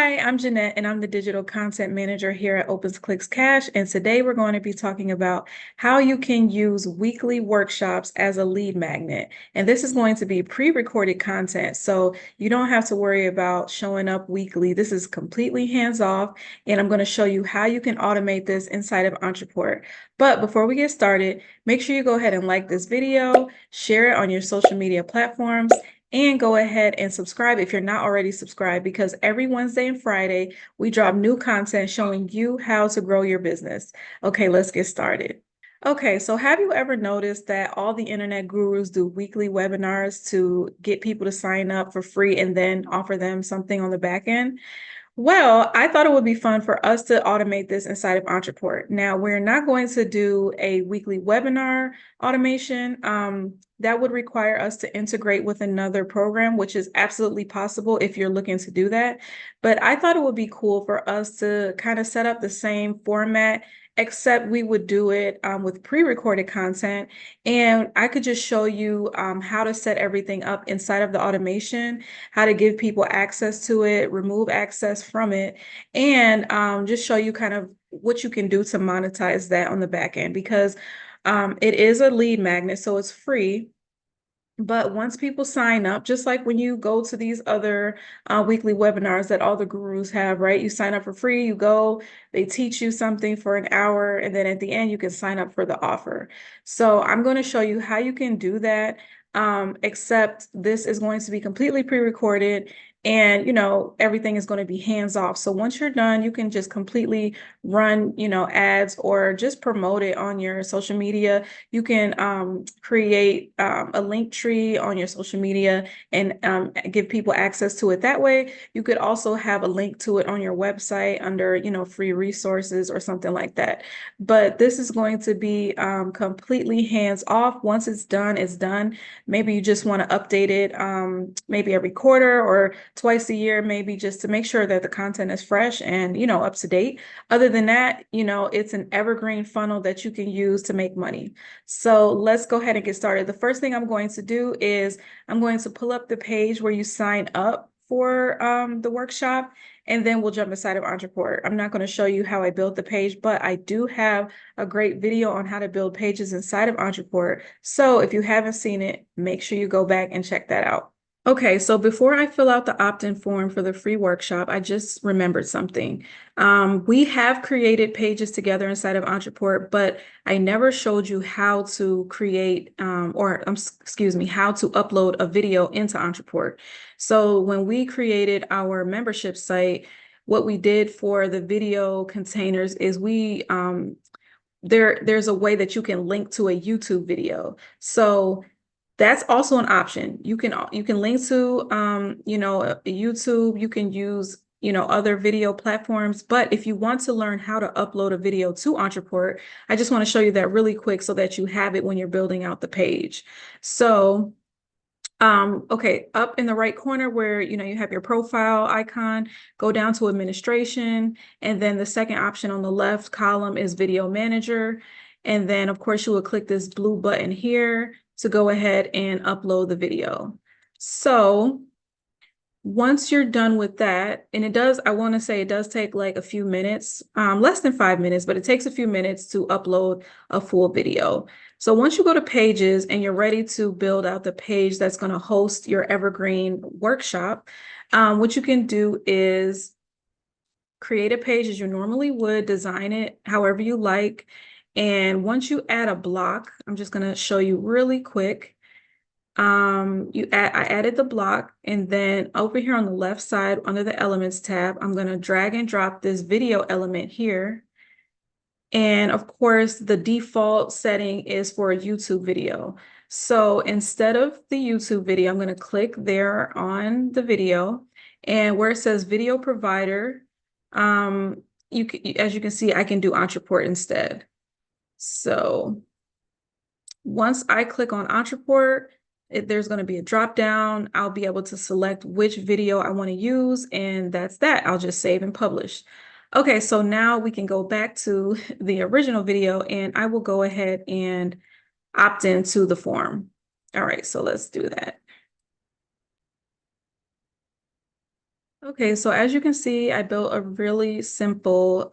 Hi, I'm Jeanette, and I'm the Digital Content Manager here at OpenClicks Cash. And today we're going to be talking about how you can use weekly workshops as a lead magnet. And this is going to be pre-recorded content, so you don't have to worry about showing up weekly. This is completely hands-off, and I'm going to show you how you can automate this inside of Ontraport. But before we get started, make sure you go ahead and like this video, share it on your social media platforms, and go ahead and subscribe if you're not already subscribed, because every Wednesday and Friday, we drop new content showing you how to grow your business. Okay, let's get started. Okay, so have you ever noticed that all the internet gurus do weekly webinars to get people to sign up for free and then offer them something on the back end? Well, I thought it would be fun for us to automate this inside of Ontraport. Now, we're not going to do a weekly webinar automation. That would require us to integrate with another program, which is absolutely possible if you're looking to do that. But I thought it would be cool for us to kind of set up the same format, except we would do it with pre-recorded content. And I could just show you how to set everything up inside of the automation, how to give people access to it, remove access from it, and just show you kind of what you can do to monetize that on the back end, because it is a lead magnet, so it's free. But once people sign up, just like when you go to these other weekly webinars that all the gurus have, right? You sign up for free, you go, they teach you something for an hour, and then at the end, you can sign up for the offer. So I'm going to show you how you can do that, except this is going to be completely pre-recorded, and everything is going to be hands off. So once you're done, you can just completely run ads or just promote it on your social media. You can create a link tree on your social media and give people access to it that way. You could also have a link to it on your website under free resources or something like that. But this is going to be completely hands off. Once it's done, it's done. Maybe you just want to update it maybe every quarter or twice a year, maybe, just to make sure that the content is fresh and up to date. Other than that, it's an evergreen funnel that you can use to make money. So let's go ahead and get started. The first thing I'm going to do is I'm going to pull up the page where you sign up for the workshop, and then we'll jump inside of Ontraport. I'm not going to show you how I built the page, but I do have a great video on how to build pages inside of Ontraport. So if you haven't seen it, make sure you go back and check that out. Okay, so before I fill out the opt-in form for the free workshop, I just remembered something. We have created pages together inside of Ontraport, but I never showed you how to create, excuse me, how to upload a video into Ontraport. So when we created our membership site, what we did for the video containers is there's a way that you can link to a YouTube video. So that's also an option. You can link to YouTube. You can use other video platforms. But if you want to learn how to upload a video to Ontraport, I just want to show you that really quick so that you have it when you're building out the page. So okay, up in the right corner where you have your profile icon, go down to administration, and then the second option on the left column is video manager. And then of course you will click this blue button here to go ahead and upload the video. So once you're done with that, and I want to say it does take like a few minutes, less than 5 minutes, but it takes a few minutes to upload a full video. So once you go to pages and you're ready to build out the page that's going to host your evergreen workshop, what you can do is create a page as you normally would, design it however you like. And once you add a block, I'm just going to show you really quick. I added the block, and then over here on the left side under the Elements tab, I'm going to drag and drop this video element here. And of course, the default setting is for a YouTube video. So instead of the YouTube video, I'm going to click there on the video, and where it says video provider, as you can see, I can do Ontraport instead. So once I click on Ontraport, there's going to be a drop down. I'll be able to select which video I want to use, and that's that. I'll just save and publish. Okay, so now we can go back to the original video, and I will go ahead and opt into the form. All right, so let's do that. Okay, so as you can see, I built a really simple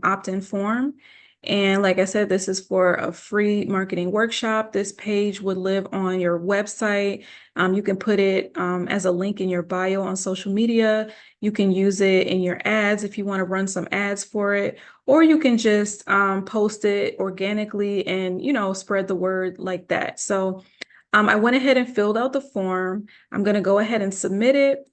opt-in form. And like I said, this is for a free marketing workshop. This page would live on your website. You can put it as a link in your bio on social media. You can use it in your ads if you want to run some ads for it, or you can just post it organically and, spread the word like that. So I went ahead and filled out the form. I'm going to go ahead and submit it.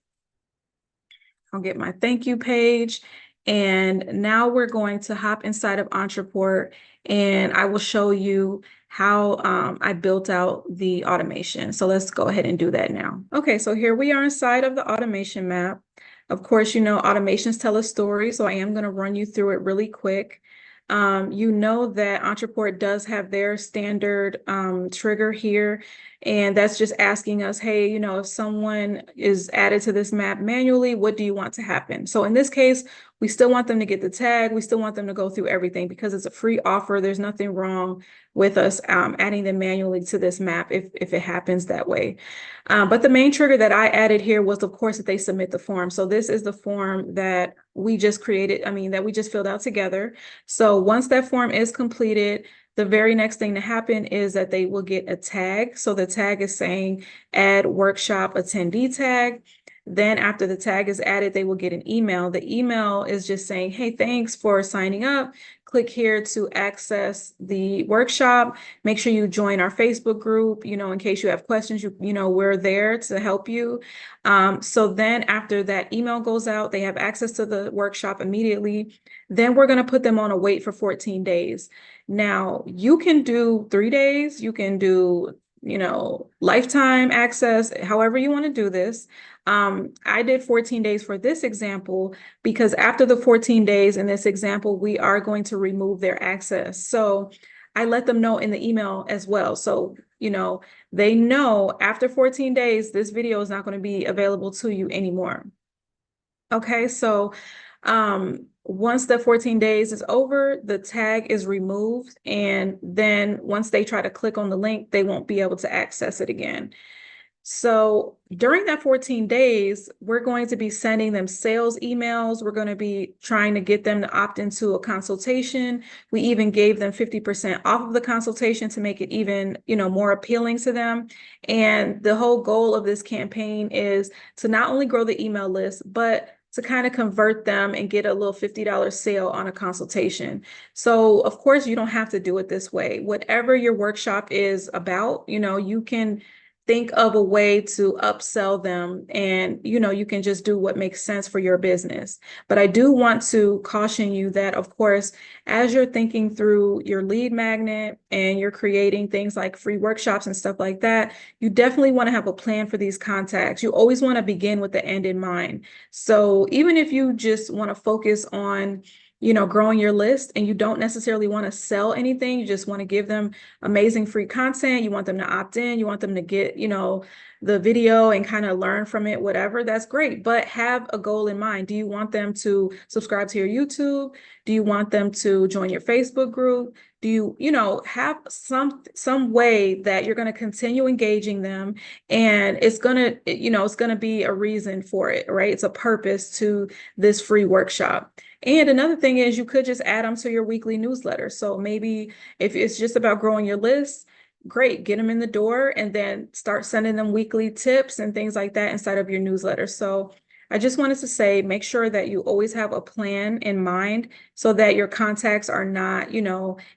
I'll get my thank you page. And now we're going to hop inside of Ontraport and I will show you how I built out the automation. So let's go ahead and do that now. Okay, so here we are inside of the automation map. Of course, automations tell a story, so I am going to run you through it really quick. You know that Ontraport does have their standard trigger here. And that's just asking us, hey, if someone is added to this map manually, what do you want to happen? So in this case, we still want them to get the tag. We still want them to go through everything because it's a free offer. There's nothing wrong with us adding them manually to this map if it happens that way. But the main trigger that I added here was, of course, that they submit the form. So this is the form that we just created, that we just filled out together. So once that form is completed, the very next thing to happen is that they will get a tag. So the tag is saying add workshop attendee tag. Then after the tag is added, they will get an email. The email is just saying, hey, thanks for signing up. Click here to access the workshop. Make sure you join our Facebook group, in case you have questions, we're there to help you. So then after that email goes out, they have access to the workshop immediately. Then we're going to put them on a wait for 14 days. Now, you can do 3 days, you can do, lifetime access, however you want to do this. I did 14 days for this example because after the 14 days in this example, we are going to remove their access. So I let them know in the email as well. So, they know after 14 days, this video is not going to be available to you anymore. Okay, so once the 14 days is over, the tag is removed. And then once they try to click on the link, they won't be able to access it again. So during that 14 days, we're going to be sending them sales emails. We're going to be trying to get them to opt into a consultation. We even gave them 50% off of the consultation to make it even, more appealing to them. And the whole goal of this campaign is to not only grow the email list, but to kind of convert them and get a little $50 sale on a consultation. So of course, you don't have to do it this way. Whatever your workshop is about, you can think of a way to upsell them and, you can just do what makes sense for your business. But I do want to caution you that, of course, as you're thinking through your lead magnet and you're creating things like free workshops and stuff like that, you definitely want to have a plan for these contacts. You always want to begin with the end in mind. So even if you just want to focus on growing your list and you don't necessarily want to sell anything, you just want to give them amazing free content, you want them to opt in, you want them to get, the video and kind of learn from it, whatever, that's great. But have a goal in mind. Do you want them to subscribe to your YouTube? Do you want them to join your Facebook group? Do you, have some way that you're going to continue engaging them and it's going to, it's going to be a reason for it, right? It's a purpose to this free workshop. And another thing is you could just add them to your weekly newsletter. So maybe if it's just about growing your list, great, get them in the door and then start sending them weekly tips and things like that inside of your newsletter. So I just wanted to say, make sure that you always have a plan in mind so that your contacts are not,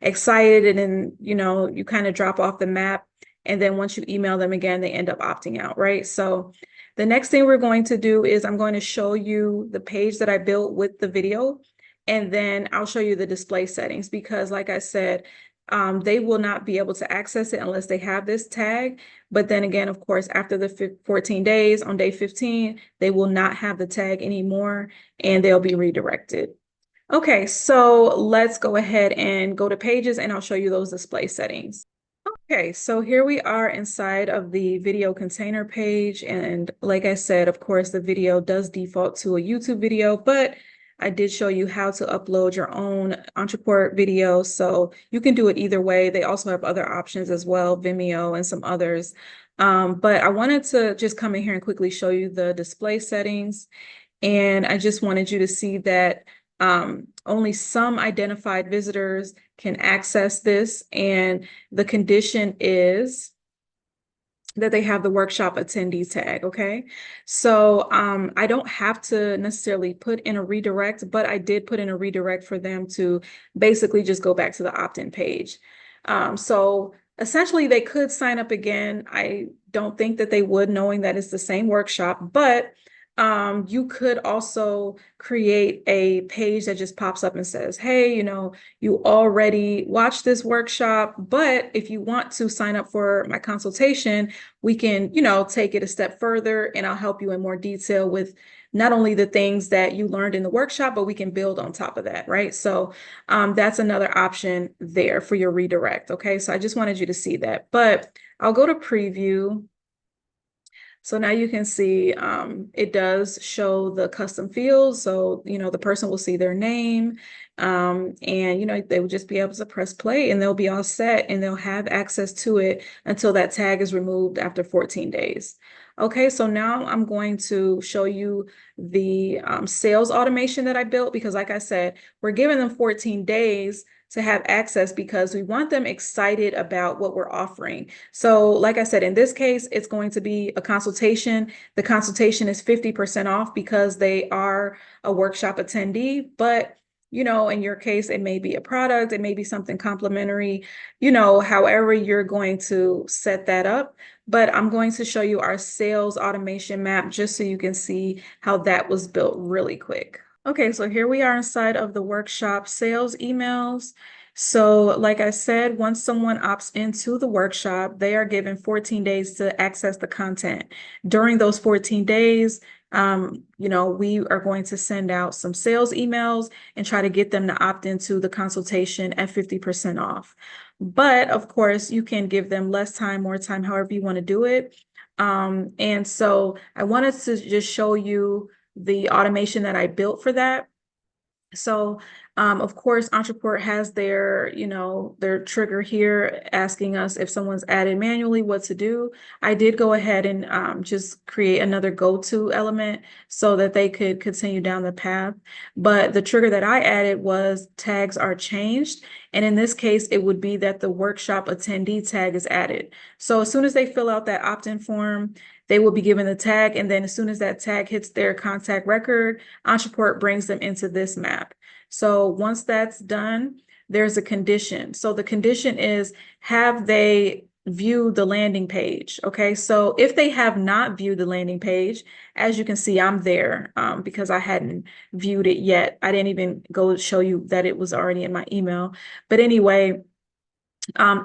excited and, you kind of drop off the map. And then once you email them again, they end up opting out, right? So the next thing we're going to do is I'm going to show you the page that I built with the video, and then I'll show you the display settings because like I said, they will not be able to access it unless they have this tag. But then again, of course, after the 14 days on day 15, they will not have the tag anymore and they'll be redirected. Okay, so let's go ahead and go to pages and I'll show you those display settings. Okay, so here we are inside of the video container page. And like I said, of course, the video does default to a YouTube video, but I did show you how to upload your own Ontraport video. So you can do it either way. They also have other options as well, Vimeo and some others. But I wanted to just come in here and quickly show you the display settings. And I just wanted you to see that only some identified visitors can access this. And the condition is that they have the workshop attendee tag, okay? So I don't have to necessarily put in a redirect, but I did put in a redirect for them to basically just go back to the opt-in page. So essentially they could sign up again. I don't think that they would, knowing that it's the same workshop, but you could also create a page that just pops up and says, hey, you already watched this workshop, but if you want to sign up for my consultation, we can, take it a step further and I'll help you in more detail with not only the things that you learned in the workshop, but we can build on top of that, right? So that's another option there for your redirect, okay? So I just wanted you to see that, but I'll go to preview. So now you can see it does show the custom fields. So, the person will see their name and, they will just be able to press play and they'll be all set and they'll have access to it until that tag is removed after 14 days. Okay, so now I'm going to show you the sales automation that I built because like I said, we're giving them 14 days to have access because we want them excited about what we're offering. So like I said, in this case, it's going to be a consultation. The consultation is 50% off because they are a workshop attendee, but in your case, it may be a product, it may be something complimentary, however you're going to set that up. But I'm going to show you our sales automation map just so you can see how that was built really quick. Okay, so here we are inside of the workshop sales emails. So like I said, once someone opts into the workshop, they are given 14 days to access the content. During those 14 days, we are going to send out some sales emails and try to get them to opt into the consultation at 50% off. But of course, you can give them less time, more time, however you want to do it. And so I wanted to just show you the automation that I built for that. So, of course, Entreport has their trigger here asking us if someone's added manually, what to do. I did go ahead and just create another go-to element so that they could continue down the path. But the trigger that I added was tags are changed. And in this case, it would be that the workshop attendee tag is added. So as soon as they fill out that opt-in form, they will be given the tag. And then as soon as that tag hits their contact record, Entreport brings them into this map. So once that's done, there's a condition. So the condition is, have they viewed the landing page? Okay, so if they have not viewed the landing page, as you can see, I'm there because I hadn't viewed it yet. I didn't even go show you that it was already in my email. But anyway,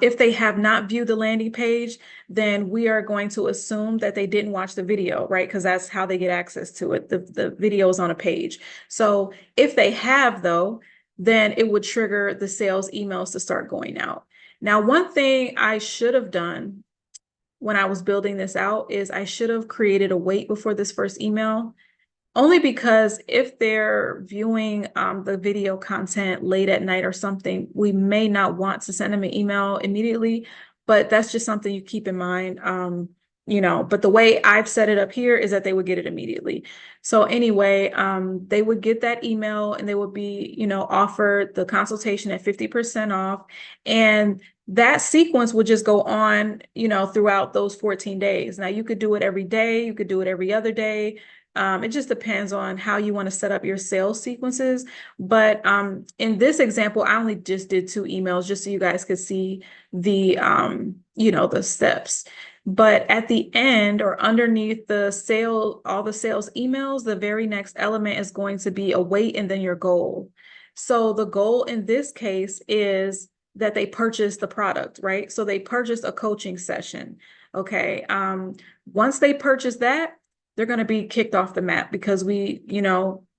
if they have not viewed the landing page, then we are going to assume that they didn't watch the video, right? Because that's how they get access to it. The video is on a page. So if they have, though, then it would trigger the sales emails to start going out. Now, one thing I should have done when I was building this out is I should have created a wait before this first email. Only because if they're viewing the video content late at night or something, we may not want to send them an email immediately, but that's just something you keep in mind. But the way I've set it up here is that they would get it immediately. So anyway, they would get that email and they would be, offered the consultation at 50% off. And that sequence would just go on, throughout those 14 days. Now you could do it every day, you could do it every other day. It just depends on how you want to set up your sales sequences. But in this example, I only just did 2 emails just so you guys could see the, the steps. But at the end or underneath all the sales emails, the very next element is going to be a wait and then your goal. So the goal in this case is that they purchase the product, right? So they purchased a coaching session. Okay. Once they purchase that, they're going to be kicked off the map because we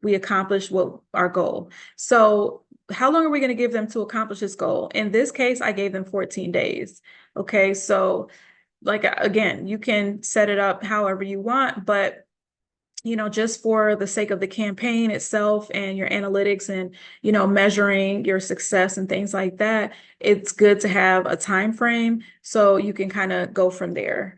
accomplished our goal. So how long are we going to give them to accomplish this goal? In this case, I gave them 14 days. Okay. So again, you can set it up however you want, but just for the sake of the campaign itself and your analytics and, measuring your success and things like that, it's good to have a time frame so you can kind of go from there.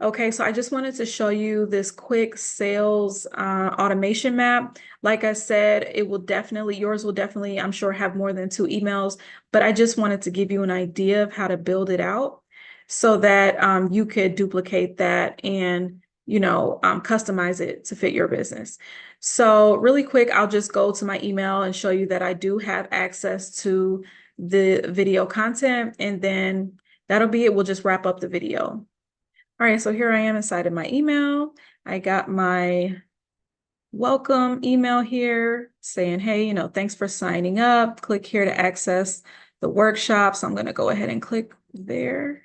Okay, so I just wanted to show you this quick sales automation map. Like I said, yours will definitely, I'm sure, have more than 2 emails, but I just wanted to give you an idea of how to build it out so that you could duplicate that and, customize it to fit your business. So really quick, I'll just go to my email and show you that I do have access to the video content, and then that'll be it. We'll just wrap up the video. All right, so here I am inside of my email. I got my welcome email here saying, hey, thanks for signing up. Click here to access the workshop. So I'm going to go ahead and click there.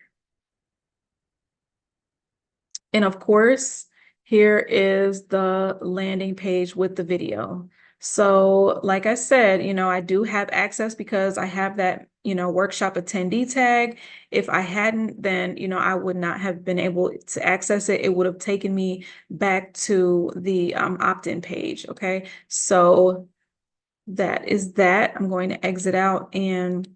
And of course, here is the landing page with the video. So like I said, I do have access because I have that, workshop attendee tag. If I hadn't, then, I would not have been able to access it. It would have taken me back to the opt-in page. Okay, so that is that. I'm going to exit out and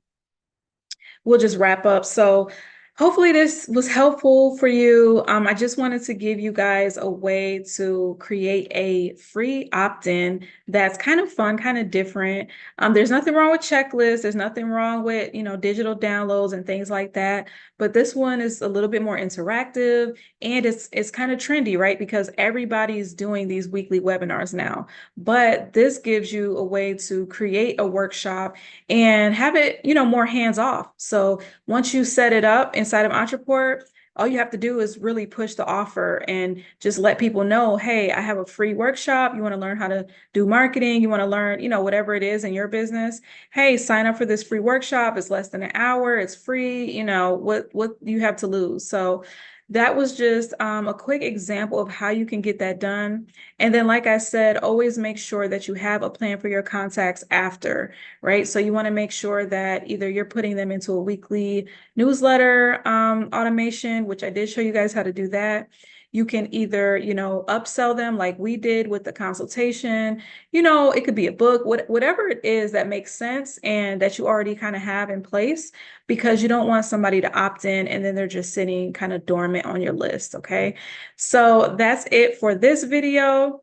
we'll just wrap up. So hopefully this was helpful for you. I just wanted to give you guys a way to create a free opt-in that's kind of fun, kind of different. There's nothing wrong with checklists. There's nothing wrong with, digital downloads and things like that. But this one is a little bit more interactive and it's kind of trendy, right? Because everybody's doing these weekly webinars now. But this gives you a way to create a workshop and have it, more hands off. So once you set it up inside of Entreport, all you have to do is really push the offer and just let people know, hey, I have a free workshop. You want to learn how to do marketing. You want to learn, whatever it is in your business. Hey, sign up for this free workshop. It's less than an hour. It's free. What you have to lose. So that was just a quick example of how you can get that done. And then, like I said, always make sure that you have a plan for your contacts after, right? So you want to make sure that either you're putting them into a weekly newsletter automation, which I did show you guys how to do that. You can either, upsell them like we did with the consultation. It could be a book, whatever it is that makes sense and that you already kind of have in place, because you don't want somebody to opt in and then they're just sitting kind of dormant on your list. Okay. So that's it for this video.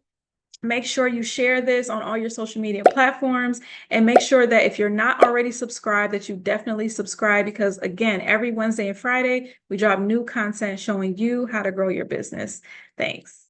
Make sure you share this on all your social media platforms, and make sure that if you're not already subscribed, that you definitely subscribe, because again, every Wednesday and Friday, we drop new content showing you how to grow your business. Thanks.